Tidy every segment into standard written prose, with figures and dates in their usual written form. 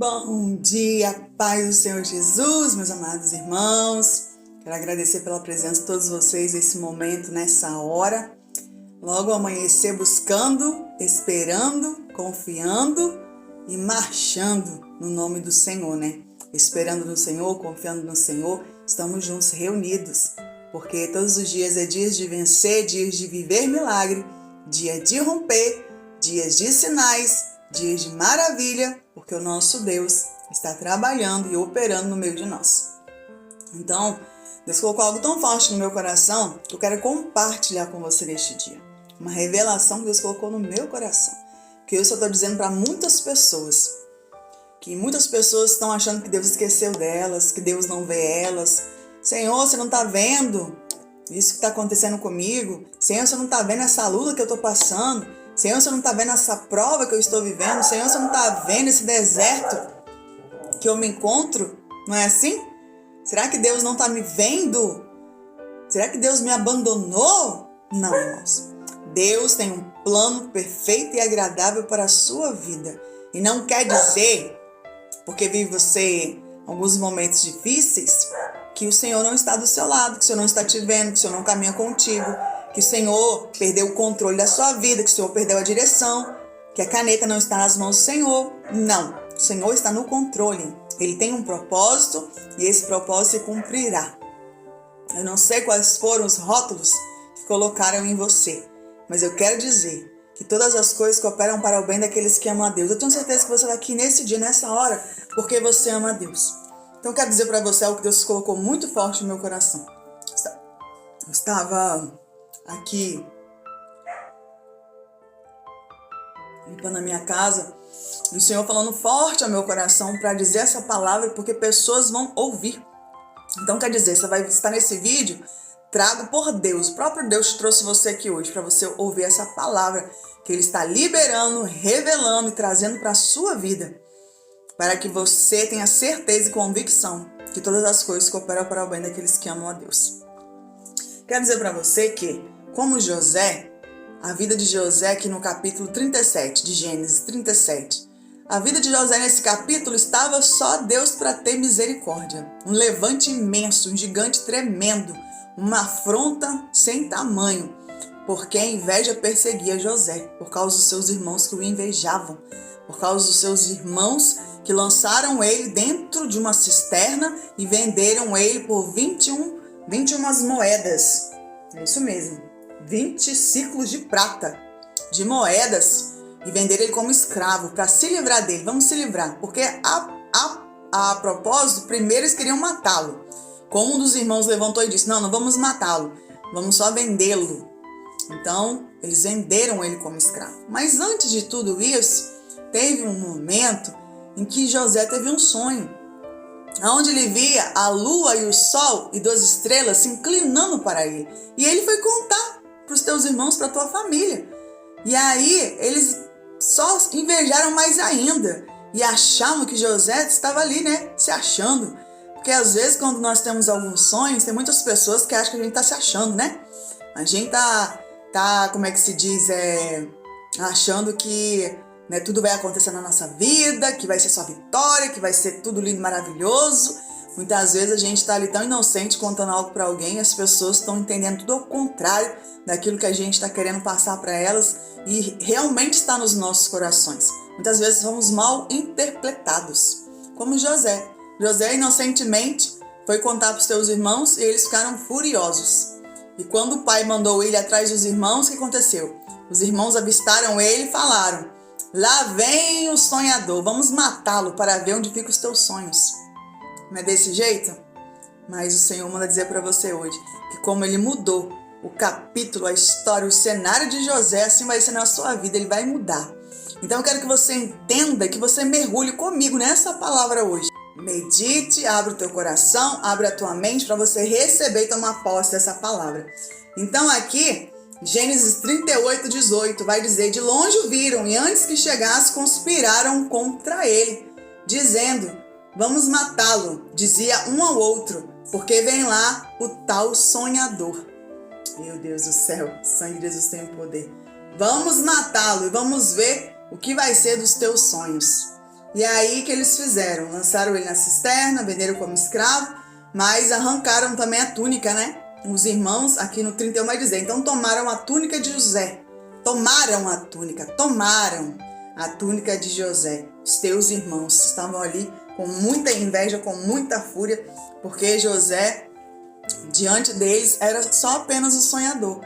Bom dia, paz do Senhor Jesus, meus amados irmãos. Quero agradecer pela presença de todos vocês nesse momento, nessa hora. Logo amanhecer buscando, esperando, confiando e marchando no nome do Senhor, né? Esperando no Senhor, confiando no Senhor, estamos juntos, reunidos. Porque todos os dias é dias de vencer, dias de viver milagre, dia de romper, dias de sinais, dias de maravilha, porque o nosso Deus está trabalhando e operando no meio de nós. Então, Deus colocou algo tão forte no meu coração que eu quero compartilhar com você neste dia. Uma revelação que Deus colocou no meu coração. Que eu só estou dizendo para muitas pessoas. Que muitas pessoas estão achando que Deus esqueceu delas, que Deus não vê elas. Senhor, você não está vendo isso que está acontecendo comigo? Senhor, você não está vendo essa luta que eu estou passando? Senhor, você não está vendo essa prova que eu estou vivendo? Senhor, você não está vendo esse deserto que eu me encontro? Não é assim? Será que Deus não está me vendo? Será que Deus me abandonou? Não, irmãos. Deus tem um plano perfeito e agradável para a sua vida. E não quer dizer, porque vive você alguns momentos difíceis, que o Senhor não está do seu lado, que o Senhor não está te vendo, que o Senhor não caminha contigo, que o Senhor perdeu o controle da sua vida, que o Senhor perdeu a direção, que a caneta não está nas mãos do Senhor. Não, o Senhor está no controle. Ele tem um propósito e esse propósito se cumprirá. Eu não sei quais foram os rótulos que colocaram em você, mas eu quero dizer que todas as coisas cooperam para o bem daqueles que amam a Deus. Eu tenho certeza que você está aqui nesse dia, nessa hora, porque você ama a Deus. Então eu quero dizer para você algo que Deus colocou muito forte no meu coração. Eu estava aqui limpando a minha casa e o Senhor falando forte ao meu coração para dizer essa palavra, porque pessoas vão ouvir. Então quer dizer, você vai estar nesse vídeo trago por Deus. O próprio Deus trouxe você aqui hoje para você ouvir essa palavra que Ele está liberando, revelando e trazendo para a sua vida, para que você tenha certeza e convicção que todas as coisas cooperam para o bem daqueles que amam a Deus. Quero dizer para você que, como José, a vida de José aqui no capítulo 37, de Gênesis 37, a vida de José nesse capítulo estava só Deus para ter misericórdia. Um levante imenso, um gigante tremendo, uma afronta sem tamanho, porque a inveja perseguia José, por causa dos seus irmãos que o invejavam, por causa dos seus irmãos que lançaram ele dentro de uma cisterna e venderam ele por 21 moedas. É isso mesmo, 20 ciclos de prata, de moedas, e venderam ele como escravo, para se livrar dele. Vamos se livrar, porque a propósito, primeiro eles queriam matá-lo. Como um dos irmãos levantou e disse, não vamos matá-lo, vamos só vendê-lo. Então, eles venderam ele como escravo. Mas antes de tudo isso, teve um momento em que José teve um sonho, onde ele via a lua e o sol e 2 estrelas se inclinando para ele. E ele foi contar para os teus irmãos, para a tua família. E aí, eles só invejaram mais ainda e achavam que José estava ali, né, se achando. Porque às vezes quando nós temos alguns sonhos, tem muitas pessoas que acham que a gente está se achando, né? A gente tá como é que se diz, achando que, né, tudo vai acontecer na nossa vida, que vai ser só vitória, que vai ser tudo lindo e maravilhoso. Muitas vezes a gente está ali tão inocente contando algo para alguém, as pessoas estão entendendo tudo ao contrário daquilo que a gente está querendo passar para elas e realmente está nos nossos corações. Muitas vezes somos mal interpretados, como José. José inocentemente foi contar para os seus irmãos e eles ficaram furiosos. E quando o pai mandou ele atrás dos irmãos, o que aconteceu? Os irmãos avistaram ele e falaram, lá vem o sonhador, vamos matá-lo para ver onde ficam os teus sonhos. Não é desse jeito? Mas o Senhor manda dizer para você hoje que como Ele mudou o capítulo, a história, o cenário de José, assim vai ser na sua vida, Ele vai mudar. Então eu quero que você entenda, que você mergulhe comigo nessa palavra hoje. Medite, abra o teu coração, abra a tua mente para você receber e tomar posse dessa palavra. Então aqui, Gênesis 38, 18, vai dizer, de longe o viram e antes que chegasse conspiraram contra ele, dizendo, vamos matá-lo, dizia um ao outro, porque vem lá o tal sonhador. Meu Deus do céu, o sangue de Jesus tem o poder. Vamos matá-lo e vamos ver o que vai ser dos teus sonhos. E aí que eles fizeram? Lançaram ele na cisterna, venderam como escravo, mas arrancaram também a túnica, né? Os irmãos, aqui no 31 vai dizer, então tomaram a túnica de José. Tomaram a túnica de José. Os teus irmãos estavam ali com muita inveja, com muita fúria, porque José, diante deles, era só apenas o sonhador.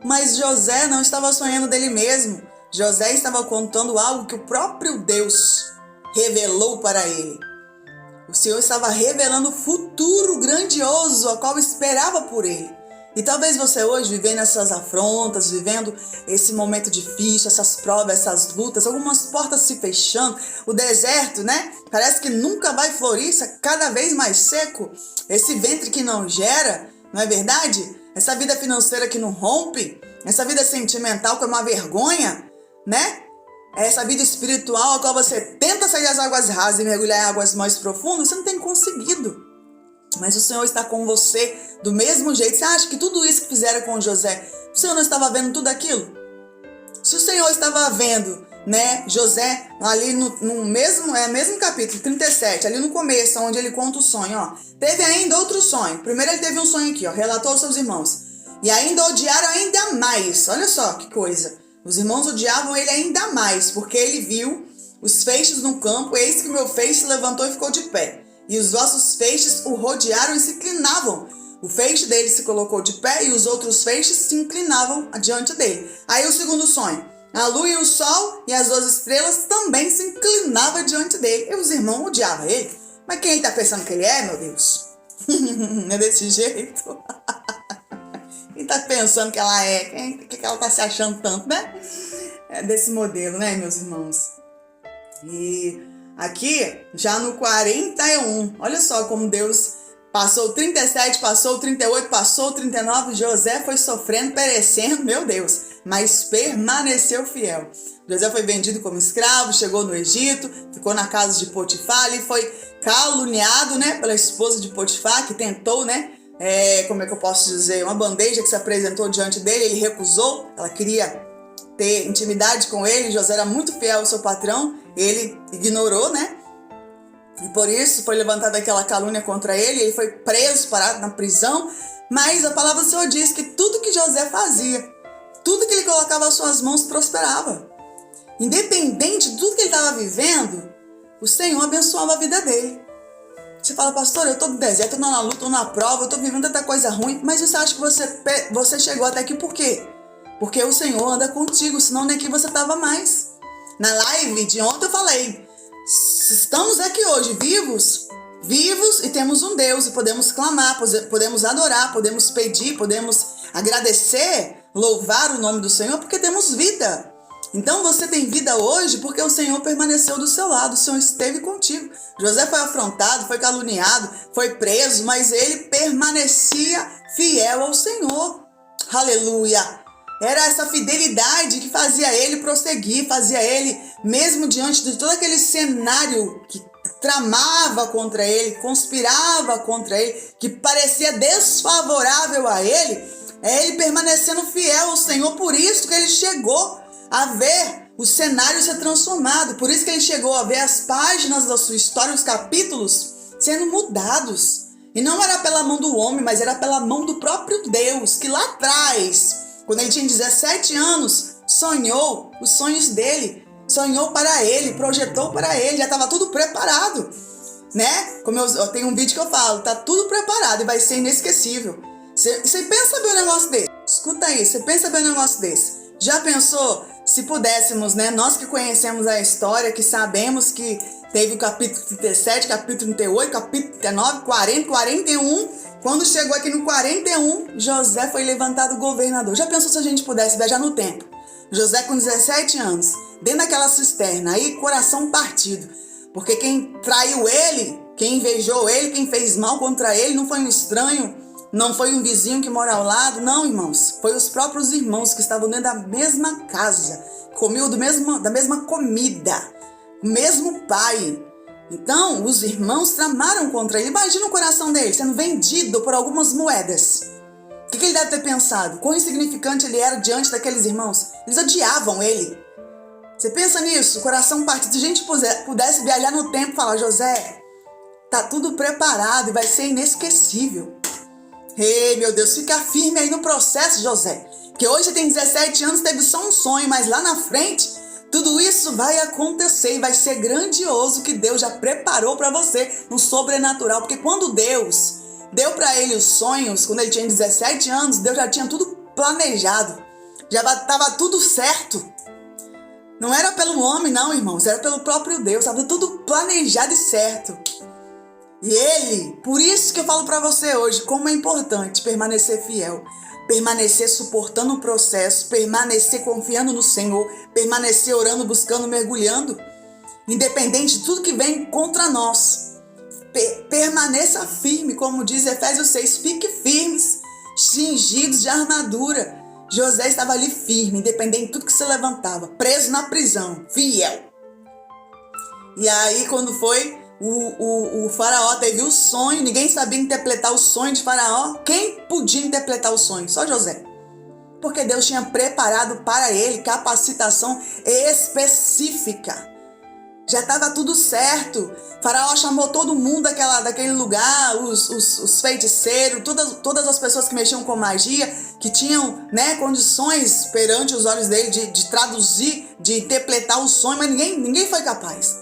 Mas José não estava sonhando dele mesmo. José estava contando algo que o próprio Deus revelou para ele. O Senhor estava revelando o futuro grandioso a qual esperava por ele. E talvez você hoje, vivendo essas afrontas, vivendo esse momento difícil, essas provas, essas lutas, algumas portas se fechando, o deserto, né? Parece que nunca vai florir, isso é cada vez mais seco. Esse ventre que não gera, não é verdade? Essa vida financeira que não rompe, essa vida sentimental que é uma vergonha, né? Essa vida espiritual a qual você tenta sair das águas rasas e mergulhar em águas mais profundas, você não tem conseguido. Mas o Senhor está com você do mesmo jeito. Você acha que tudo isso que fizeram com José, o Senhor não estava vendo tudo aquilo? Se o Senhor estava vendo, né, José, ali no mesmo capítulo 37, ali no começo, onde ele conta o sonho, ó, teve ainda outro sonho. Primeiro ele teve um sonho aqui, ó, relatou aos seus irmãos. E ainda odiaram ainda mais. Olha só que coisa. Os irmãos odiavam ele ainda mais, porque ele viu os feixes no campo, eis que meu feixe se levantou e ficou de pé. E os vossos feixes o rodearam e se inclinavam. O feixe dele se colocou de pé e os outros feixes se inclinavam diante dele. Aí o segundo sonho. A lua e o sol e as 12 estrelas também se inclinavam diante dele. E os irmãos odiavam ele. Mas quem ele está pensando que ele é, meu Deus? É desse jeito? Quem está pensando que ela é? Que ela está se achando tanto, né? É desse modelo, né, meus irmãos? E aqui, já no 41, olha só como Deus passou o 37, passou o 38, passou o 39, José foi sofrendo, perecendo, meu Deus, mas permaneceu fiel. José foi vendido como escravo, chegou no Egito, ficou na casa de Potifar, e foi caluniado, né, pela esposa de Potifar, que tentou, né, como é que eu posso dizer, uma bandeja que se apresentou diante dele, ele recusou, ela queria ter intimidade com ele, José era muito fiel ao seu patrão, ele ignorou, né? E por isso foi levantada aquela calúnia contra ele, ele foi preso, parado na prisão, mas a palavra do Senhor diz que tudo que José fazia, tudo que ele colocava às suas mãos prosperava. Independente de tudo que ele estava vivendo, o Senhor abençoava a vida dele. Você fala, pastor, eu estou no deserto, eu estou na luta, estou na prova, eu estou vivendo tanta coisa ruim, mas você acha que você chegou até aqui por quê? Porque o Senhor anda contigo, senão nem aqui você estava mais. Na live de ontem eu falei, estamos aqui hoje vivos e temos um Deus e podemos clamar, podemos adorar, podemos pedir, podemos agradecer, louvar o nome do Senhor porque temos vida. Então você tem vida hoje porque o Senhor permaneceu do seu lado, o Senhor esteve contigo. José foi afrontado, foi caluniado, foi preso, mas ele permanecia fiel ao Senhor. Aleluia! Era essa fidelidade que fazia ele prosseguir, fazia ele, mesmo diante de todo aquele cenário que tramava contra ele, conspirava contra ele, que parecia desfavorável a ele permanecendo fiel ao Senhor. Por isso que ele chegou a ver o cenário ser transformado, por isso que ele chegou a ver as páginas da sua história, os capítulos sendo mudados. E não era pela mão do homem, mas era pela mão do próprio Deus, que lá atrás, quando ele tinha 17 anos, sonhou os sonhos dele, sonhou para ele, projetou para ele, já estava tudo preparado, né? Como eu tenho um vídeo que eu falo, tá tudo preparado e vai ser inesquecível. Você pensa bem um negócio desse? Escuta aí, você pensa bem um negócio desse? Já pensou se pudéssemos, né? Nós que conhecemos a história, que sabemos que teve o capítulo 37, capítulo 38, capítulo 39, 40, 41. Quando chegou aqui no 41, José foi levantado governador. Já pensou se a gente pudesse viajar no tempo? José com 17 anos, dentro daquela cisterna, aí coração partido. Porque quem traiu ele, quem invejou ele, quem fez mal contra ele, não foi um estranho, não foi um vizinho que mora ao lado, não, irmãos. Foi os próprios irmãos que estavam dentro da mesma casa, comiam da mesma comida, o mesmo pai. Então, os irmãos tramaram contra ele. Imagina o coração dele sendo vendido por algumas moedas. O que ele deve ter pensado? Quão insignificante ele era diante daqueles irmãos? Eles odiavam ele. Você pensa nisso? Coração partido. Se a gente pudesse viajar no tempo e falar, José, tá tudo preparado e vai ser inesquecível. Ei, meu Deus, fica firme aí no processo, José. Que hoje tem 17 anos, teve só um sonho, mas lá na frente, tudo isso vai acontecer e vai ser grandioso que Deus já preparou para você no sobrenatural. Porque quando Deus deu para ele os sonhos, quando ele tinha 17 anos, Deus já tinha tudo planejado. Já estava tudo certo. Não era pelo homem, não, irmãos. Era pelo próprio Deus. Estava tudo planejado e certo. E ele, por isso que eu falo para você hoje, como é importante permanecer fiel. Permanecer suportando o processo. Permanecer confiando no Senhor. Permanecer orando, buscando, mergulhando. Independente de tudo que vem contra nós. Permaneça firme, como diz Efésios 6. Fique firmes, cingidos de armadura. José estava ali firme, independente de tudo que se levantava, preso na prisão, fiel. E aí, quando foi, o faraó teve o sonho, ninguém sabia interpretar o sonho de faraó. Quem podia interpretar o sonho? Só José. Porque Deus tinha preparado para ele capacitação específica. Já estava tudo certo. Faraó chamou todo mundo daquele lugar, os feiticeiros, todas as pessoas que mexiam com magia, que tinham, né, condições perante os olhos dele de traduzir, de interpretar o sonho, mas ninguém foi capaz.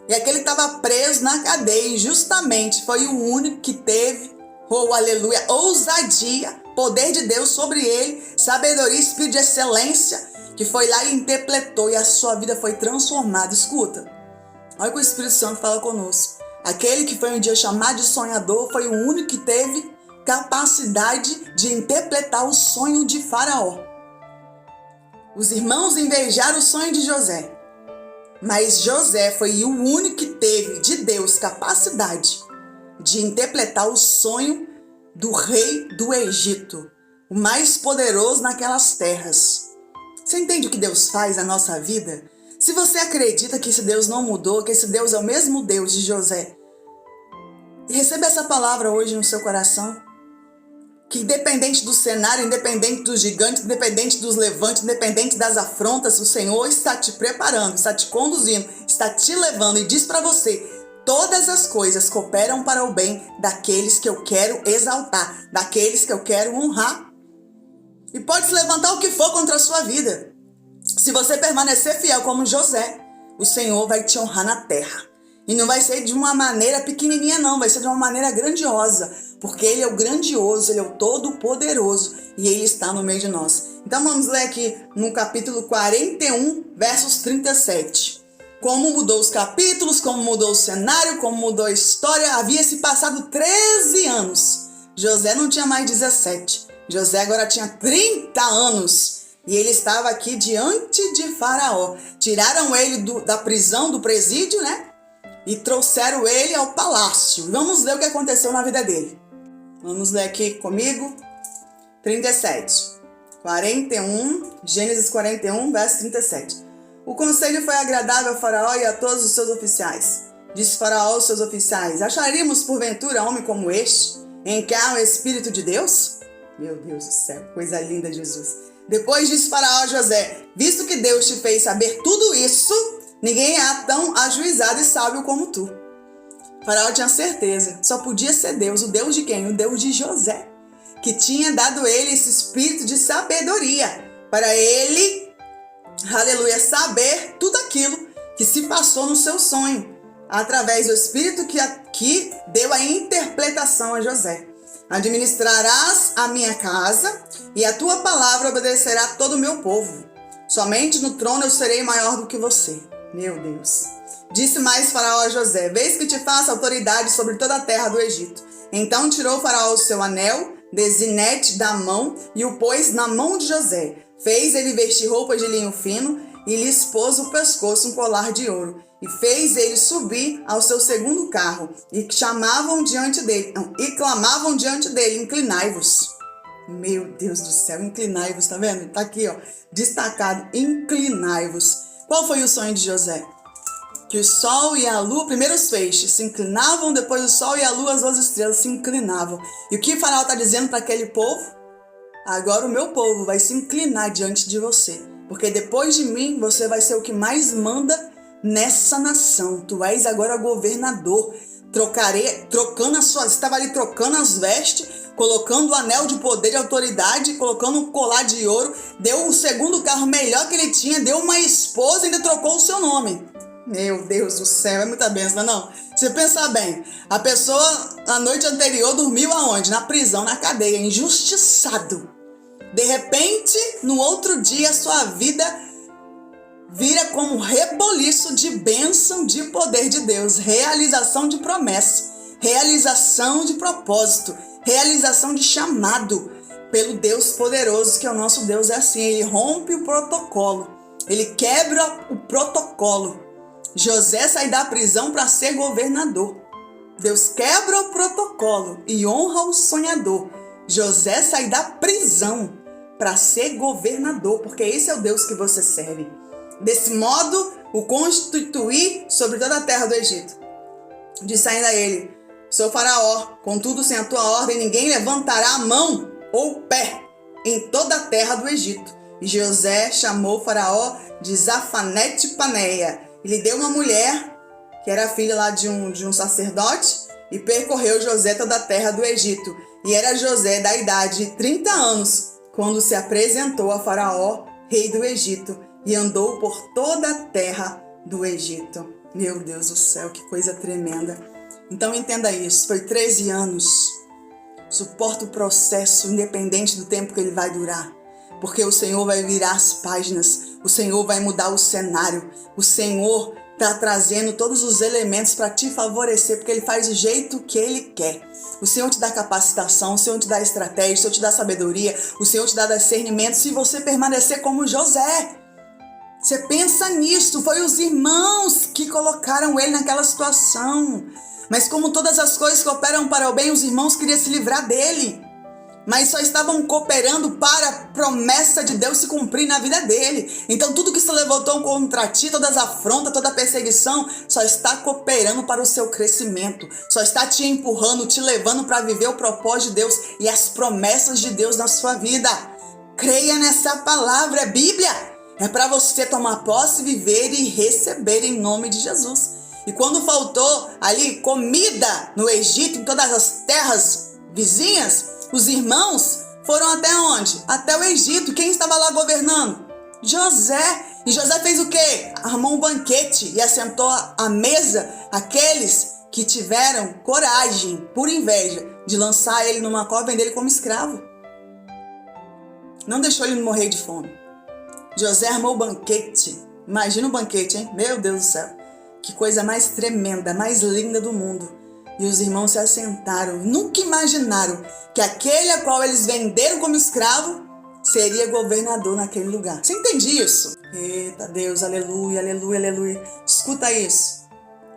E aquele que estava preso na cadeia, injustamente, foi o único que teve, aleluia, ousadia, poder de Deus sobre ele, sabedoria, espírito de excelência, que foi lá e interpretou e a sua vida foi transformada. Escuta. Olha o que o Espírito Santo fala conosco. Aquele que foi um dia chamado de sonhador foi o único que teve capacidade de interpretar o sonho de Faraó. Os irmãos invejaram o sonho de José. Mas José foi o único que teve de Deus capacidade de interpretar o sonho do rei do Egito, o mais poderoso naquelas terras. Você entende o que Deus faz na nossa vida? Se você acredita que esse Deus não mudou, que esse Deus é o mesmo Deus de José, receba essa palavra hoje no seu coração. Que independente do cenário, independente dos gigantes, independente dos levantes, independente das afrontas, o Senhor está te preparando, está te conduzindo, está te levando e diz para você: todas as coisas cooperam para o bem daqueles que eu quero exaltar, daqueles que eu quero honrar. E pode se levantar o que for contra a sua vida. Se você permanecer fiel como José, o Senhor vai te honrar na terra. E não vai ser de uma maneira pequenininha não, vai ser de uma maneira grandiosa. Porque Ele é o grandioso, Ele é o todo-poderoso e Ele está no meio de nós. Então vamos ler aqui no capítulo 41, versos 37. Como mudou os capítulos, como mudou o cenário, como mudou a história. Havia se passado 13 anos. José não tinha mais 17. José agora tinha 30 anos. E ele estava aqui diante de Faraó. Tiraram ele da prisão, do presídio, né? E trouxeram ele ao palácio. Vamos ler o que aconteceu na vida dele. Vamos ler aqui comigo. 37. 41, Gênesis 41, verso 37. O conselho foi agradável a Faraó e a todos os seus oficiais. Disse Faraó aos seus oficiais: acharíamos porventura homem como este, em que há o Espírito de Deus? Meu Deus do céu, coisa linda, Jesus. Depois disse Faraó a José: visto que Deus te fez saber tudo isso, ninguém há tão ajuizado e sábio como tu. Faraó tinha certeza, só podia ser Deus. O Deus de quem? O Deus de José, que tinha dado a ele esse espírito de sabedoria, para ele, aleluia, saber tudo aquilo que se passou no seu sonho, através do espírito que deu a interpretação a José. Administrarás a minha casa e a tua palavra obedecerá a todo o meu povo. Somente no trono eu serei maior do que você. Meu Deus. Disse mais Faraó a José: vês que te faço autoridade sobre toda a terra do Egito. Então tirou Faraó o seu anel de zinete da mão e o pôs na mão de José. Fez ele vestir roupas de linho fino e lhe expôs o pescoço um colar de ouro. E fez ele subir ao seu segundo carro e clamavam diante dele, inclinai-vos. Meu Deus do céu, inclinai-vos, tá vendo? Tá aqui, ó, destacado, inclinai-vos. Qual foi o sonho de José? Que o sol e a lua, primeiro os feixes, se inclinavam, depois o sol e a lua, as duas estrelas, se inclinavam. E o que o Faraó está dizendo para aquele povo? Agora o meu povo vai se inclinar diante de você. porque depois de mim você vai ser o que mais manda nessa nação. Tu és agora governador. Estava ali trocando as vestes, colocando o anel de poder e autoridade, colocando um colar de ouro, deu o segundo carro melhor que ele tinha, deu uma esposa e ainda trocou o seu nome. Meu Deus do céu, é muita bênção, não? Se pensar bem, a pessoa na noite anterior dormiu aonde? Na prisão, na cadeia, injustiçado. De repente, no outro dia, a sua vida vira como um reboliço de bênção, de poder de Deus, realização de promessa, realização de propósito, realização de chamado pelo Deus poderoso, que é o nosso Deus. É assim, ele rompe o protocolo, ele quebra o protocolo. José sai da prisão para ser governador. Deus quebra o protocolo e honra o sonhador. José sai da prisão para ser governador, porque esse é o Deus que você serve. Desse modo, o constituir sobre toda a terra do Egito. Disse ainda ele: sou faraó, contudo sem a tua ordem ninguém levantará a mão ou pé em toda a terra do Egito. E José chamou faraó de Zafanete Paneia. Ele deu uma mulher, que era filha lá de um sacerdote, e percorreu José toda a terra do Egito. E era José da idade de 30 anos, quando se apresentou a faraó, rei do Egito, e andou por toda a terra do Egito. Meu Deus do céu, que coisa tremenda. Então entenda isso, foi 13 anos. Suporta o processo, independente do tempo que ele vai durar. Porque o Senhor vai virar as páginas, o Senhor vai mudar o cenário, o Senhor está trazendo todos os elementos para te favorecer, porque Ele faz do jeito que Ele quer. O Senhor te dá capacitação, o Senhor te dá estratégia, o Senhor te dá sabedoria, o Senhor te dá discernimento, se você permanecer como José. Você pensa nisso, foi os irmãos que colocaram ele naquela situação. Mas como todas as coisas cooperam para o bem, os irmãos queriam se livrar dele. Mas só estavam cooperando para a promessa de Deus se cumprir na vida dele. Então tudo que se levantou contra ti, todas as afrontas, toda a perseguição, só está cooperando para o seu crescimento. Só está te empurrando, te levando para viver o propósito de Deus e as promessas de Deus na sua vida. Creia nessa palavra, é Bíblia. É para você tomar posse, viver e receber em nome de Jesus. E quando faltou ali comida no Egito, em todas as terras vizinhas, os irmãos foram até onde? Até o Egito. Quem estava lá governando? José. E José fez o quê? Armou um banquete e assentou à mesa aqueles que tiveram coragem, por inveja, de lançar ele numa cova e vender ele como escravo. Não deixou ele morrer de fome. José armou o banquete. Imagina o banquete, hein? Meu Deus do céu. Que coisa mais tremenda, mais linda do mundo. E os irmãos se assentaram. Nunca imaginaram que aquele a qual eles venderam como escravo seria governador naquele lugar. Você entende isso? Eita Deus, aleluia, aleluia, aleluia. Escuta isso.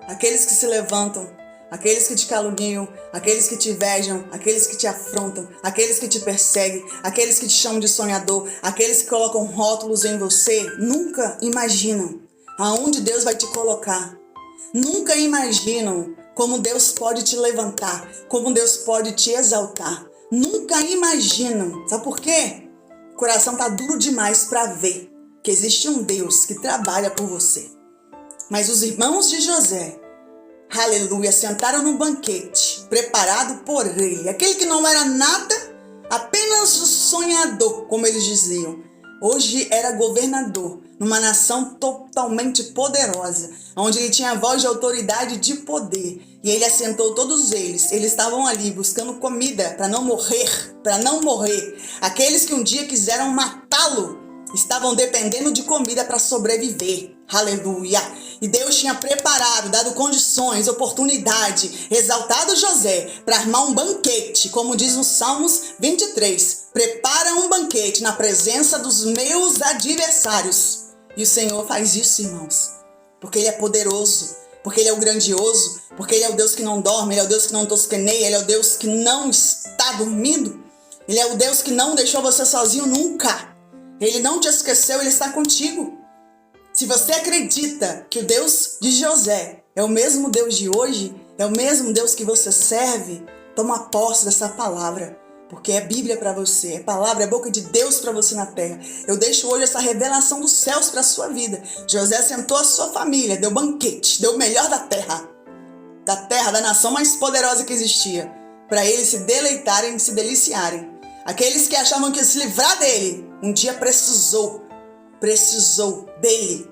Aqueles que se levantam, aqueles que te caluniam, aqueles que te invejam, aqueles que te afrontam, aqueles que te perseguem, aqueles que te chamam de sonhador, aqueles que colocam rótulos em você, nunca imaginam aonde Deus vai te colocar. Nunca imaginam como Deus pode te levantar, como Deus pode te exaltar. Nunca imaginam. Sabe por quê? O coração está duro demais para ver que existe um Deus que trabalha por você. Mas os irmãos de José, aleluia, sentaram no banquete, preparado por ele. Aquele que não era nada, apenas o sonhador, como eles diziam. Hoje era governador, numa nação totalmente poderosa, onde ele tinha voz de autoridade e de poder. E ele assentou todos eles. Eles estavam ali buscando comida para não morrer. Aqueles que um dia quiseram matá-lo, estavam dependendo de comida para sobreviver. Aleluia! E Deus tinha preparado, dado condições, oportunidade, exaltado José para armar um banquete, como diz no Salmos 23. Prepara um banquete na presença dos meus adversários. E o Senhor faz isso, irmãos, porque Ele é poderoso, porque Ele é o grandioso, porque Ele é o Deus que não dorme, Ele é o Deus que não tosqueneia, Ele é o Deus que não está dormindo, Ele é o Deus que não deixou você sozinho nunca. Ele não te esqueceu, Ele está contigo. Se você acredita que o Deus de José é o mesmo Deus de hoje, é o mesmo Deus que você serve, toma posse dessa palavra. porque é Bíblia para você, é palavra, é boca de Deus para você na terra. Eu deixo hoje essa revelação dos céus para a sua vida. José sentou a sua família, deu banquete, deu o melhor da terra, da nação mais poderosa que existia, para eles se deleitarem, se deliciarem. Aqueles que achavam que ia se livrar dele, um dia precisou dele,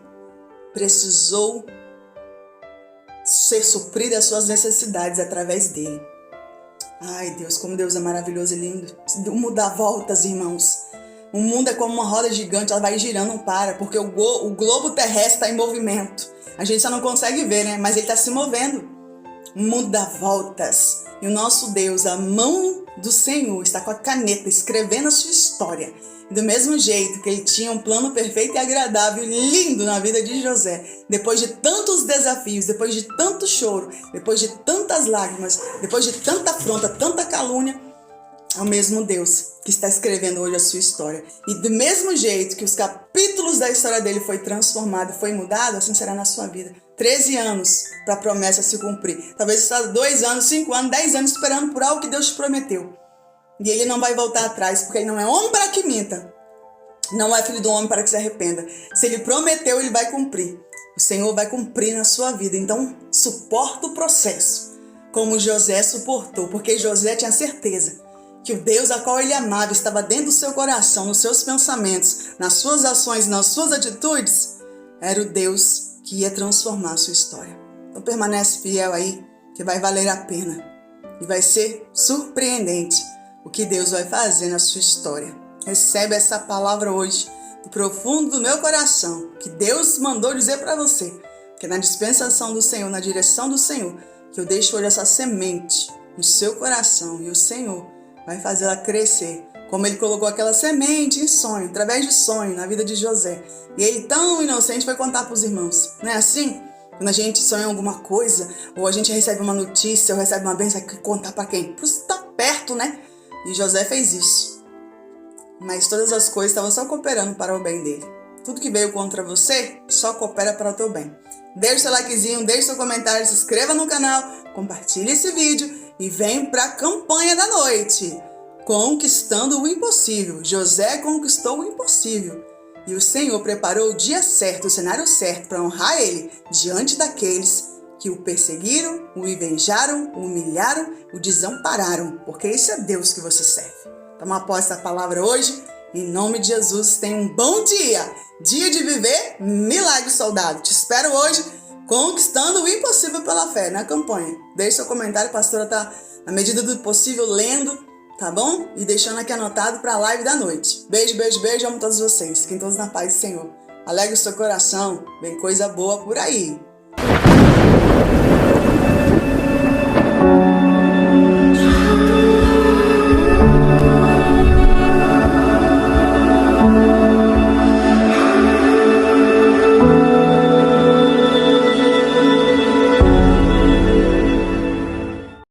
precisou ser suprida as suas necessidades através dele. Ai, Deus, como Deus é maravilhoso e lindo. O mundo dá voltas, irmãos. O mundo é como uma roda gigante, ela vai girando, não para, porque o globo terrestre está em movimento. A gente só não consegue ver, né? Mas ele está se movendo. O mundo dá voltas. E o nosso Deus, a mão do Senhor, está com a caneta escrevendo a sua história. Do mesmo jeito que ele tinha um plano perfeito e agradável e lindo na vida de José, depois de tantos desafios, depois de tanto choro, depois de tantas lágrimas, depois de tanta afronta, tanta calúnia, é o mesmo Deus que está escrevendo hoje a sua história. E do mesmo jeito que os capítulos da história dele foi transformado, foi mudado, assim será na sua vida. 13 anos para a promessa se cumprir. Talvez você está 2 anos, 5 anos, 10 anos esperando por algo que Deus te prometeu. E ele não vai voltar atrás, porque ele não é homem para que minta. Não é filho do homem para que se arrependa. Se ele prometeu, ele vai cumprir. O Senhor vai cumprir na sua vida. Então, suporta o processo, como José suportou. Porque José tinha certeza que o Deus a qual ele amava estava dentro do seu coração, nos seus pensamentos, nas suas ações, nas suas atitudes. Era o Deus que ia transformar a sua história. Então, permanece fiel aí, que vai valer a pena. E vai ser surpreendente o que Deus vai fazer na sua história. Recebe essa palavra hoje, do profundo do meu coração, que Deus mandou dizer para você, que na dispensação do Senhor, na direção do Senhor, que eu deixo hoje essa semente no seu coração e o Senhor vai fazer ela crescer, como ele colocou aquela semente em sonho, através de sonho, na vida de José. E ele, tão inocente, vai contar para os irmãos. Não é assim? Quando a gente sonha alguma coisa, ou a gente recebe uma notícia, ou recebe uma bênção, vai contar para quem? Para os que estão perto, né? E José fez isso. Mas todas as coisas estavam só cooperando para o bem dele. Tudo que veio contra você, só coopera para o teu bem. Deixe seu likezinho, deixe seu comentário, se inscreva no canal, compartilhe esse vídeo e vem para a campanha da noite. Conquistando o impossível. José conquistou o impossível. E o Senhor preparou o dia certo, o cenário certo para honrar ele diante daqueles que o perseguiram, o invejaram, o humilharam, o desampararam, porque esse é Deus que você serve. Toma posse da palavra hoje, em nome de Jesus. Tenha um bom dia, dia de viver milagre, soldado. Te espero hoje, conquistando o impossível pela fé, na campanha. Deixe seu comentário, a pastora está, na medida do possível, lendo, tá bom? E deixando aqui anotado para a live da noite. Beijo, beijo, beijo, amo todos vocês. Fiquem todos na paz do Senhor. Alegre o seu coração, vem coisa boa por aí.